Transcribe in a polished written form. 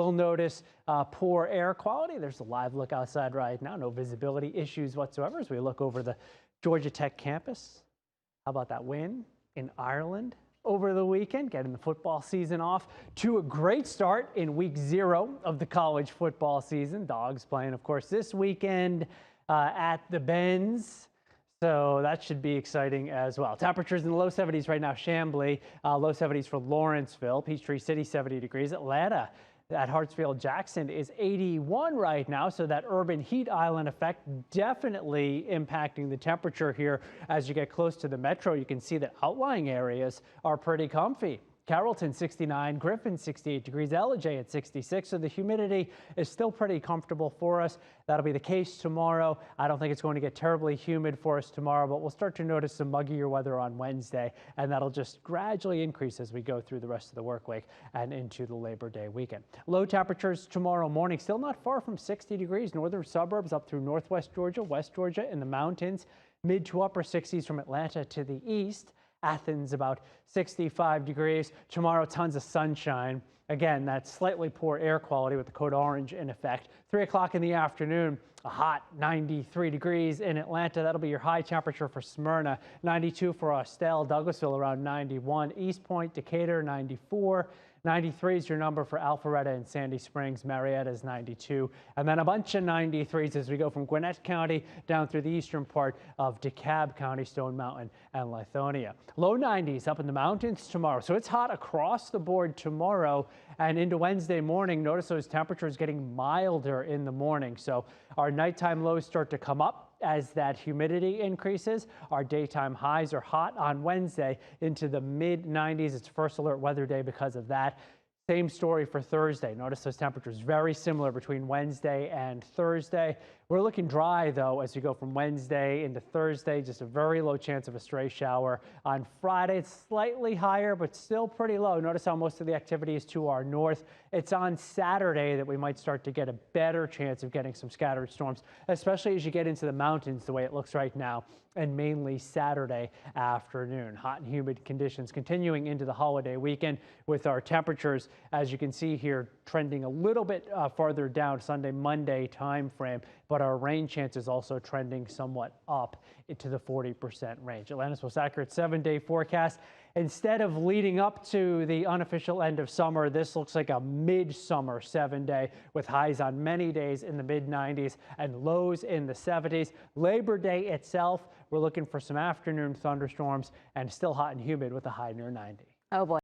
We'll notice poor air quality. There's a live look outside right now. No visibility issues whatsoever as we look over the Georgia Tech campus. How about that win in Ireland over the weekend, getting the football season off to a great start in week 0 of the college football season. Dogs playing, of course, this weekend at the Benz. So that should be exciting as well. Temperatures in the low 70s right now. Chamblee, low 70s for Lawrenceville. Peachtree City, 70 degrees. Atlanta at Hartsfield-Jackson is 81 right now. So that urban heat island effect definitely impacting the temperature here as you get close to the metro. You can see that outlying areas are pretty comfy. Carrollton 69, Griffin 68 degrees, Ellijay at 66. So the humidity is still pretty comfortable for us. That'll be the case tomorrow. I don't think it's going to get terribly humid for us tomorrow, but we'll start to notice some muggier weather on Wednesday, and that'll just gradually increase as we go through the rest of the work week and into the Labor Day weekend. Low temperatures tomorrow morning, still not far from 60 degrees. Northern suburbs up through northwest Georgia, West Georgia, in the mountains. Mid to upper 60s from Atlanta to the east. Athens about 65 degrees. Tomorrow, tons of sunshine. Again, that slightly poor air quality with the code orange in effect. 3 o'clock in the afternoon, a hot 93 degrees in Atlanta. That'll be your high temperature for Smyrna. 92 for Austell, Douglasville around 91. East Point, Decatur 94. 93 is your number for Alpharetta and Sandy Springs. Marietta is 92. And then a bunch of 93s as we go from Gwinnett County down through the eastern part of DeKalb County, Stone Mountain, and Lithonia. Low 90s up in the mountains tomorrow. So it's hot across the board tomorrow and into Wednesday morning. Notice those temperatures getting milder in the morning. So our nighttime lows start to come up as that humidity increases. Our daytime highs are hot on Wednesday into the mid 90s. It's first alert weather day because of that. Same story for Thursday. Notice those temperatures very similar between Wednesday and Thursday. We're looking dry, though, as we go from Wednesday into Thursday. Just a very low chance of a stray shower. On Friday, it's slightly higher, but still pretty low. Notice how most of the activity is to our north. It's on Saturday that we might start to get a better chance of getting some scattered storms, especially as you get into the mountains the way it looks right now, and mainly Saturday afternoon. Hot and humid conditions continuing into the holiday weekend with our temperatures, as you can see here, trending a little bit farther down Sunday, Monday time frame, but our rain chances also trending somewhat up into the 40% range. Atlanta's most accurate 7-day forecast. Instead of leading up to the unofficial end of summer, this looks like a midsummer 7-day with highs on many days in the mid 90s and lows in the 70s. Labor Day itself, we're looking for some afternoon thunderstorms and still hot and humid with a high near 90. Oh boy.